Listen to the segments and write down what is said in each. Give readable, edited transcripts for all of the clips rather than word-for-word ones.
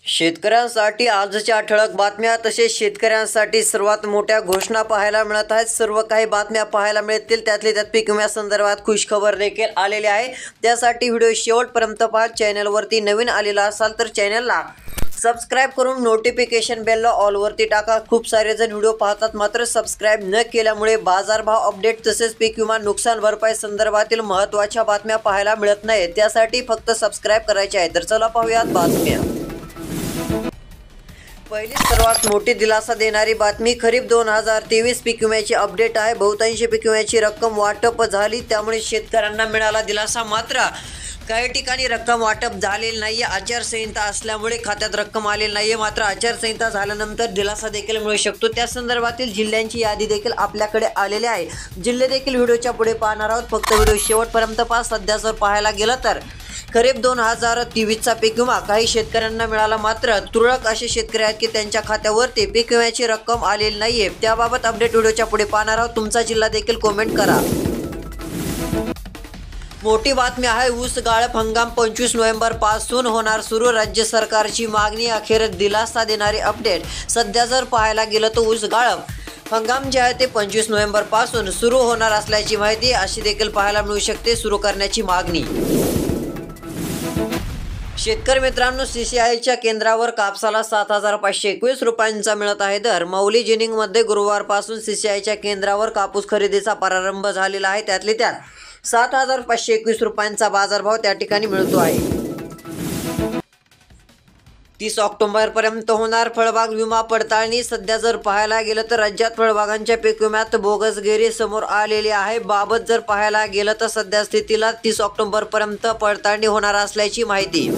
शेतकऱ्यांसाठी आजच्या ठळक बातम्या तसेच शेतकऱ्यांसाठी सर्वात मोठ्या घोषणा पाहायला मिळत आहेत। सर्व काही बातम्या पाहायला मिळतील, त्यातली त्यात पीक विम्यासंदर्भात खुशखबर देखील आलेली आहे। त्यासाठी व्हिडिओ शेवटपर्यंत पहा। चॅनलवरती नवीन आलेला असाल तर चॅनलला सबस्क्राइब करून नोटिफिकेशन बेलला ऑलवरती टाका। खूप सारे जण व्हिडिओ पाहतात मात्र सबस्क्राइब न केल्यामुळे बाजारभाव अपडेट तसेच पीक विमा नुकसान भरपाई संदर्भातील महत्त्वाच्या बातम्या पाहायला मिळत नाहीत। त्यासाठी फक्त सबस्क्राइब करायचे आहे। तर चला पाहूयात बातम्या। पहिली सर्वात मोठी दिलासा देणारी बातमी खरीप 2023 पीक विम्याची अपडेट आहे। बहुतांशी पीक विम्याची रक्कम वाटप झाली, त्यामुळे शेतकऱ्यांना मिळाला दिलासा। मात्र काही ठिकाणी रक्कम वाटप झालेली नाही। आचारसंहिता असल्यामुळे खात्यात रक्कम आलेली नाही। मात्र आचारसंहिता झाल्यानंतर दिलासा देखील मिळू शकतो। त्या संदर्भातील जिल्ह्यांची यादी देखील आपल्याकडे आलेली आहे। जिल्हे देखील व्हिडिओच्या पुढे पाहणार आहोत, फक्त व्हिडिओ शेवटपर्यंत पहा। सध्या जर पाहायला गेलं तर खरीप 2023चा पीक विमा काही शेतकऱ्यांना मिळाला, मात्र तुरळक असे शेतकरी आहेत की त्यांच्या खात्यावरती पीक विम्याची रक्कम आलेली नाहीये। त्याबाबत अपडेट व्हिडिओच्या पुढे पाहणार आहोत। तुमचा जिल्हा देखील कमेंट करा। मोठी बातमी आहे, ऊस गाळप हंगाम 25 नोव्हेंबर पासून होणार सुरू। राज्य सरकारची मागणी, अखेर दिलासा देणारी अपडेट। सध्या जर पाहायला गेलं तर ऊस गाळप हंगाम जे आहे ते 25 नोव्हेंबर पासून सुरू होणार असल्याची माहिती अशी देखील पाहायला मिळू शकते। सुरू करण्याची मागणी। शेतकरी मित्रांनो, CCIच्या केंद्रावर कापसाला 7,521 रुपयांचा मिळत आहे दर। मौली जिनिंगमध्ये गुरुवारपासून CCIच्या केंद्रावर कापूस खरेदीचा प्रारंभ झालेला आहे। त्यातली त्यात 7,521 रुपयांचा बाजारभाव त्या ठिकाणी मिळतो आहे। 30 ऑक्टोबरपर्यंत होणार फळबाग विमा पडताळणी। सध्या जर पाहायला गेलं तर राज्यात फळबागांच्या पीक विम्यात बोगसगिरी समोर आलेली आहे। बाबत जर पाहायला गेलं तर सध्या स्थितीला 30 ऑक्टोबरपर्यंत पडताळणी होणार असल्याची माहिती।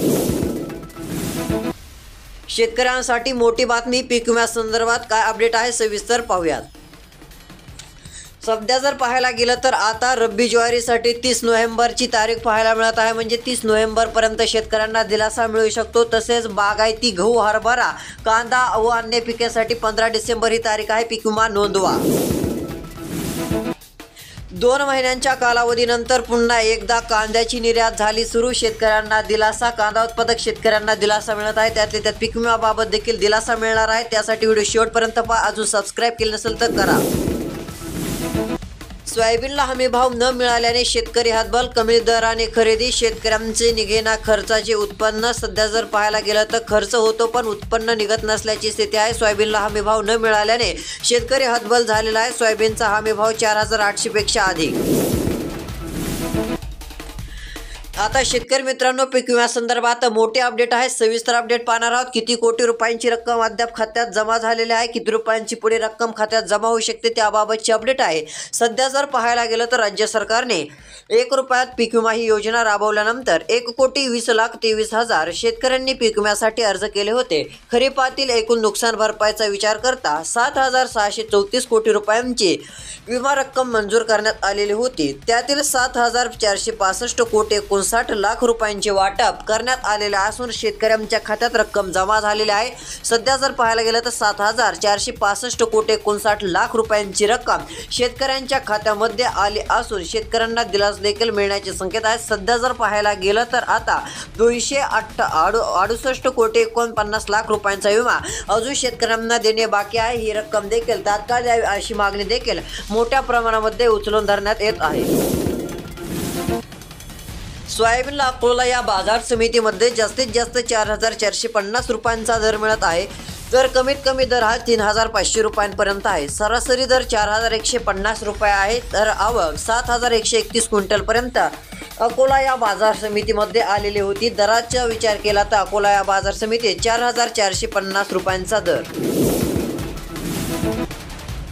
शेतकऱ्यांसाठी मोठी बातमी, पीक विम्यासंदर्भात काय अपडेट आहे सविस्तर पाहूयात। सध्या जर पाहायला गेलं तर आता रब्बी ज्वारीसाठी 30 नोव्हेंबरची तारीख पाहायला मिळत आहे। म्हणजे 30 नोव्हेंबरपर्यंत शेतकऱ्यांना दिलासा मिळू शकतो। तसेच बागायती गहू, हरभरा, कांदा व अन्य पिकांसाठी 15 डिसेंबर ही तारीख आहे। पीक विमा नोंदवा। 2 महिन्यांच्या कालावधीनंतर पुन्हा एकदा कांद्याची निर्यात झाली सुरू। शेतकऱ्यांना दिलासा, कांदा उत्पादक शेतकऱ्यांना दिलासा मिळत आहे। त्यातले त्यात पीक विम्याबाबत देखील दिलासा मिळणार आहे। त्यासाठी व्हिडिओ शेवटपर्यंत पहा। अजून सबस्क्राइब केले नसेल तर करा। सोयाबीनला हमीभाव न मिळाल्याने शेतकरी हतबल, कमी दराने खरेदी, शेतकऱ्यांचे निघेना खर्चाचे उत्पन्न। सध्या जर पाहायला गेलं तर खर्च होतो पण उत्पन्न निघत नसल्याची स्थिती आहे। सोयाबीनला हमीभाव न मिळाल्याने शेतकरी हतबल झालेला आहे। सोयाबीनचा हमीभाव 4,800 पेक्षा अधिक। आता शेतकरी मित्रांनो, पीक विम्यासंदर्भात मोठे अपडेट आहे। सविस्तर अपडेट पाहणार आहोत। किती कोटी रुपयांची रक्कम अद्याप खात्यात जमा झालेली आहे, किती रुपयांची पुढे रक्कम खात्यात जमा होऊ शकते त्याबाबतची अपडेट आहे। सध्या जर पाहायला गेलं तर राज्य सरकारने 1 रुपयात पीक विमा ही योजना राबवल्यानंतर 1,20,23,000 शेतकऱ्यांनी पीक विम्यासाठी अर्ज केले होते। खरीपातील एकूण नुकसान भरपाईचा विचार करता 7,634 कोटी रुपयांची विमा रक्कम मंजूर करण्यात आलेली होती। त्यातील 7,465 कोटी 59 लाख रुपयांचे वाटप करण्यात आलेले असून शेतकऱ्यांच्या खात्यात रक्कम जमा झालेली आहे। सध्या जर पाहायला गेलं तर 7,465 कोटी 59 लाख रुपयांची रक्कम शेतकऱ्यांच्या खात्यामध्ये आली असून शेतकऱ्यांना दिलासा देखील मिळण्याचे संकेत आहेत। सध्या जर पाहायला गेलं तर आता 268 कोटी 49 लाख रुपयांचा विमा अजून शेतकऱ्यांना देणे बाकी आहे। ही रक्कम देखील तात्काळ द्यावी अशी मागणी देखील मोठ्या प्रमाणामध्ये उचलून धरण्यात येत आहे। सोयाबीनला अकोला या बाजार समितीमध्ये जास्तीत जास्त 4,450 रुपयांचा दर मिळत आहे। तर कमीत कमी दर हा 3,500 रुपयांपर्यंत आहे। सरासरी दर 4,150 रुपये आहे। तर आवक 7,131 क्विंटलपर्यंत अकोला या बाजार समितीमध्ये आलेली होती। दराचा विचार केला तर अकोला या बाजार समितीत 4,450 रुपयांचा दर।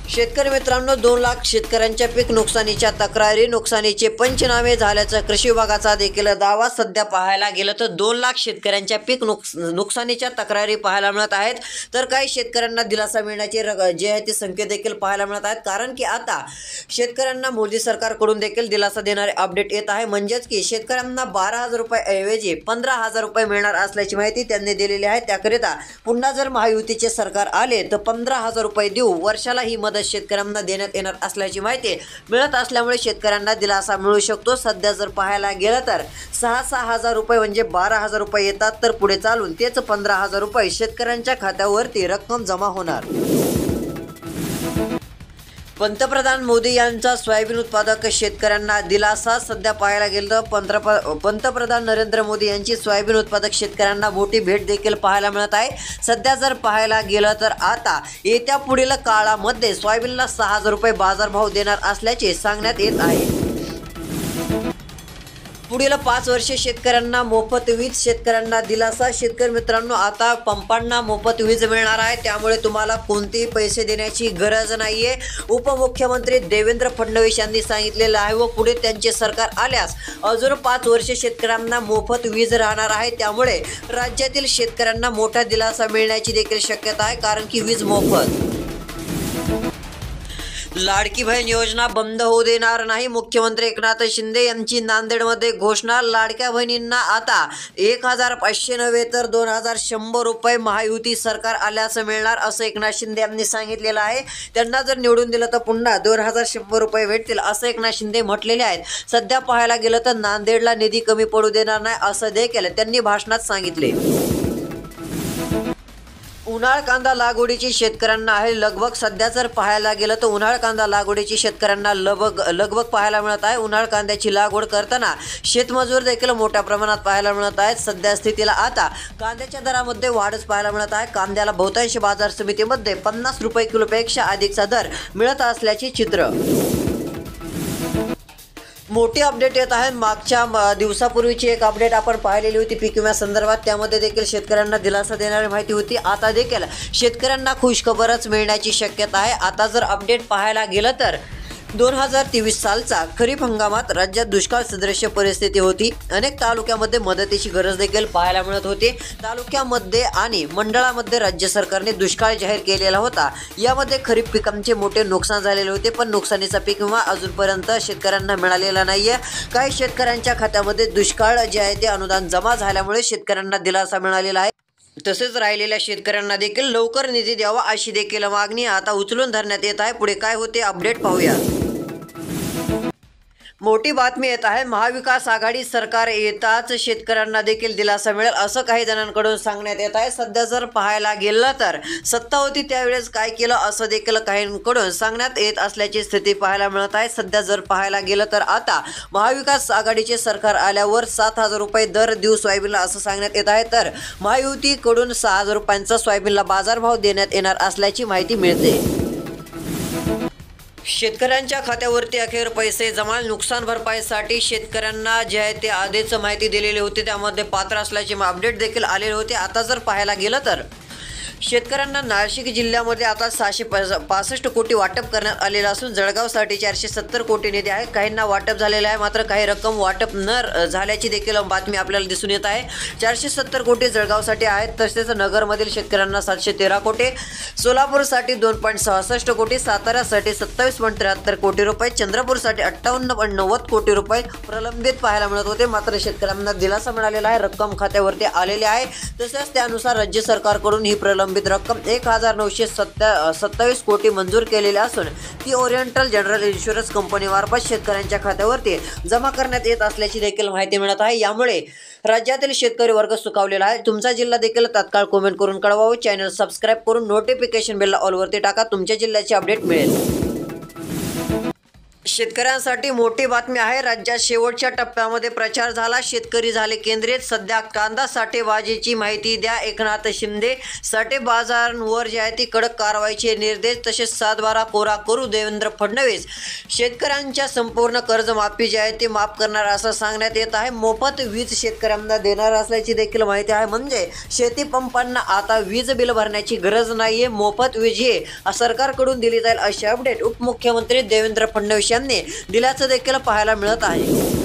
शेतकरी मित्रांनो, 2 लाख शेतकऱ्यांच्या पीक नुकसानीच्या तक्रारी, नुकसानीचे पंचनामे झाल्याचा कृषी विभागाचा देखील दावा। सध्या पाहायला गेलं तर 2 लाख शेतकऱ्यांच्या पीक नुकसानीच्या तक्रारी पाहायला मिळत आहेत। तर काही शेतकऱ्यांना दिलासा मिळण्याचे जे आहे ते संकेत देखील पाहायला मिळत आहेत। कारण की आता शेतकऱ्यांना मोदी सरकारकडून देखील दिलासा देणारे अपडेट येत आहे। म्हणजेच की शेतकऱ्यांना 12,000 रुपये ऐवजी 15,000 रुपये मिळणार असल्याची माहिती त्यांनी दिलेली आहे। त्याकरिता पुन्हा जर महायुतीचे सरकार आले तर 15,000 रुपये देऊ, वर्षाला ही मदत शेतकऱ्यांना देण्यात येणार असल्याची माहिती मिळत असल्यामुळे शेतकऱ्यांना दिलासा मिळू शकतो। सध्या जर पाहायला गेलं तर 6,000 रुपये म्हणजे 12,000 रुपये येतात, तर पुढे चालून तेच 15,000 रुपये शेतकऱ्यांच्या खात्यावरती रक्कम जमा होणार। पंतप्रधान मोदी यांचा सोयाबीन उत्पादक शेतकऱ्यांना दिलासा। सध्या पाहायला गेलं तर पंतप्रधान नरेंद्र मोदी यांची सोयाबीन उत्पादक शेतकऱ्यांना मोठी भेट देखील पाहायला मिळत आहे। सध्या जर पाहायला गेलं तर आता येत्या पुढील काळामध्ये सोयाबीनला 6,000 रुपये बाजारभाव देणार असल्याचे सांगण्यात येत आहे। पुढील 5 वर्षे शेतकऱ्यांना मोफत वीज, शेतकऱ्यांना दिलासा। शेतकरी मित्रांनो, आता पंपांना मोफत वीज मिळणार आहे, त्यामुळे तुम्हाला कोणतेही पैसे देण्याची गरज नाहीये। उपमुख्यमंत्री देवेंद्र फडणवीस यांनी सांगितलेलं आहे व पुढे त्यांचे सरकार आल्यास अजून 5 वर्षे शेतकऱ्यांना मोफत वीज राहणार आहे। त्यामुळे राज्यातील शेतकऱ्यांना मोठा दिलासा मिळण्याची देखील शक्यता आहे, कारण की वीज मोफत। लाडकी बहीण योजना बंद होऊ देणार नाही, मुख्यमंत्री एकनाथ शिंदे यांची नांदेडमध्ये घोषणा। लाडक्या बहिणींना आता 1,500 नव्हे तर 2,100 रुपये महायुती सरकार आल्यास मिळणार, असं एकनाथ शिंदे यांनी सांगितलेलं आहे। त्यांना जर निवडून दिलं तर पुन्हा 2,100 रुपये भेटतील, असं एकनाथ शिंदे म्हटलेले आहेत। सध्या पाहायला गेलं तर नांदेडला निधी कमी पडू देणार नाही, असं देखील त्यांनी भाषणात सांगितले। उन्हाळ कांदा लागवडीची शेतकऱ्यांना आहे लगबग। सध्या जर पाहायला गेलं तर उन्हाळ कांदा लागवडीची शेतकऱ्यांना लगबग पाहायला मिळत आहे। उन्हाळ कांद्याची लागवड करताना शेतमजूर देखील मोठ्या प्रमाणात पाहायला मिळत आहेत। सध्या स्थितीला आता कांद्याच्या दरामध्ये वाढच पाहायला मिळत आहे। कांद्याला बहुतांश बाजार समितीमध्ये 50 रुपये किलोपेक्षा अधिकचा दर मिळत असल्याचे चित्र। मोठी अपडेट येत आहे। मागच्या दिवसापूर्वीची एक अपडेट आपण पाहिलेली होती पीक विम्या संदर्भात, त्यामध्ये देखील शेतकऱ्यांना दिलासा देणारी माहिती होती। आता देखील शेतकऱ्यांना खुशखबरच मिळण्याची शक्यता आहे। आता जर अपडेट पाहायला गेलं तर 2023 सालचा खरीप हंगामात राज्यात दुष्काळ सदृश्य परिस्थिती होती। अनेक तालुक्यामध्ये मदतीची गरज देखील पाहायला मिळत होती। तालुक्यामध्ये आणि मंडळामध्ये राज्य सरकारने दुष्काळ जाहीर केलेला होता। यामध्ये खरीप पिकांचे मोठे नुकसान झालेले होते, पण नुकसानीचा पीक विमा अजूनपर्यंत शेतकऱ्यांना मिळालेला नाहीये। काही शेतकऱ्यांच्या खात्यामध्ये दुष्काळ जे आहे ते अनुदान जमा झाल्यामुळे शेतकऱ्यांना दिलासा मिळालेला आहे। तसेच राहिलेल्या शेतकऱ्यांना देखील लवकर निधी द्यावा अशी देखील मागणी आता उचलून धरण्यात येत आहे। पुढे काय होते अपडेट पाहूया। मोठी बातमी येत आहे। महाविकास आघाडी सरकार येताच शेतकऱ्यांना देखील दिलासा मिळेल, असं काही जणांकडून सांगण्यात येत आहे। सध्या जर पाहायला गेलं तर सत्ता होती त्यावेळेस काय केलं असं देखील काहींकडून सांगण्यात येत असल्याची स्थिती पाहायला मिळत आहे। सध्या जर पाहायला गेलं तर आता महाविकास आघाडीचे सरकार आल्यावर 7,000 रुपये दर देऊ सोयाबीनला असं सांगण्यात येत आहे, तर महायुतीकडून 6,000 रुपयांचा सोयाबीनला बाजारभाव देण्यात येणार असल्याची माहिती मिळते। शेतकऱ्यांच्या खात्यावरती अखेर पैसे जमा। नुकसान भरपाईसाठी शेतकऱ्यांना जे आहे ते आधीच माहिती दिलेली होती, त्यामध्ये पात्र असल्याचे अपडेट देखील आलेले होते। आता जर पाहायला गेलं तर शेतकऱ्यांना नाशिक जिल्ह्यामध्ये आता 665 कोटी वाटप करण्यात आलेलं असून जळगावसाठी 470 कोटी निधी आहे। काहींना वाटप झालेलं आहे, मात्र काही रक्कम वाटप न झाल्याची देखील बातमी आपल्याला दिसून येत आहे। 470 कोटी जळगावसाठी आहेत, तसेच नगरमधील शेतकऱ्यांना 713 कोटी, सोलापूरसाठी 2.66 कोटी, साताऱ्यासाठी 27.73 कोटी रुपये, चंद्रपूरसाठी 58.90 कोटी रुपये प्रलंबित पाहायला मिळत होते। मात्र शेतकऱ्यांना दिलासा मिळालेला आहे, रक्कम खात्यावरती आलेली आहे। तसेच त्यानुसार राज्य सरकारकडून ही प्रलंबित रक्कम 1,927 कोटी मंजूर केलेली असून ती ओरिएंटल जनरल इन्शुरन्स कंपनीमार्फत शेतकऱ्यांच्या खात्यावरती जमा करण्यात येत असल्याची देखील माहिती मिळत आहे। यामुळे राज्यातील शेतकरी वर्ग सुखावलेला आहे। तुमचा जिल्हा देखील तात्काळ कमेंट करून कळवावं। चॅनल सबस्क्राईब करून नोटिफिकेशन बेलला ऑलवरती टाका, तुमच्या जिल्ह्याची अपडेट मिळेल। शेतकऱ्यांसाठी मोठी बातमी आहे। राज्यात शेवटच्या टप्प्यामध्ये प्रचार झाला, शेतकरी झाले केंद्रित। सध्या कांदा साठेबाजीची माहिती द्या, एकनाथ शिंदे। साठेबाजांवर जे आहे ती कडक कारवाईचे निर्देश, तसेच 7/12 कोरा करू देवेंद्र फडणवीस। शेतकऱ्यांच्या संपूर्ण कर्जमाफी जी आहे ती माफ करणार असं सांगण्यात येत आहे। मोफत वीज शेतकऱ्यांना देणार असल्याची देखील माहिती आहे, म्हणजे शेती पंपांना आता वीज बिल भरण्याची गरज नाहीये। मोफत वीज ही सरकारकडून दिली जाईल अशी अपडेट उपमुख्यमंत्री देवेंद्र फडणवीस यांनी दिल्याचं देखील पाहायला मिळत आहे।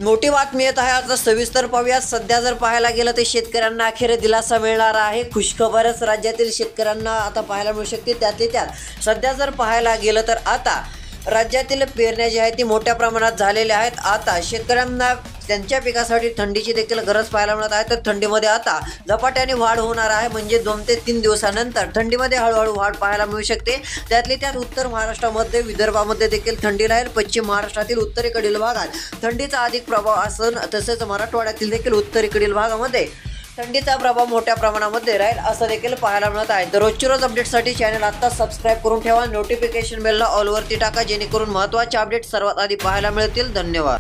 मोठी बातमी येत आहे, आता सविस्तर पाहूया। सध्या जर पाहायला गेलं तर शेतकऱ्यांना अखेर दिलासा मिळणार आहे। खुशखबरच राज्यातील शेतकऱ्यांना आता पाहायला मिळू शकते। त्यातल्या त्यात सध्या जर पाहायला गेलं तर आता राज्यातील पेरण्या जी आहे ती मोठ्या प्रमाणात झालेल्या आहेत। आता शेतकऱ्यांना त्यांच्या पिकासाठी थंडीची देखील गरज पाहायला मिळत आहे। तर थंडीमध्ये आता झपाट्याने वाढ होणार आहे, म्हणजे 2 ते 3 दिवसानंतर थंडीमध्ये हळूहळू वाढ पाहायला मिळू शकते। त्यातली त्यात उत्तर महाराष्ट्रामध्ये, विदर्भामध्ये देखील थंडी राहील। पश्चिम महाराष्ट्रातील उत्तरेकडील भागात थंडीचा अधिक प्रभाव असून तसेच मराठवाड्यातील देखील उत्तरेकडील भागामध्ये थंडीचा प्रभाव मोठ्या प्रमाणामध्ये राहील असं देखील पाहायला मिळत आहे। तर रोजची रोज अपडेटसाठी चॅनल आता सबस्क्राईब करून ठेवा, नोटिफिकेशन बेलला ऑलवरती टाका, जेणेकरून महत्त्वाचे अपडेट सर्वात आधी पाहायला मिळतील। धन्यवाद।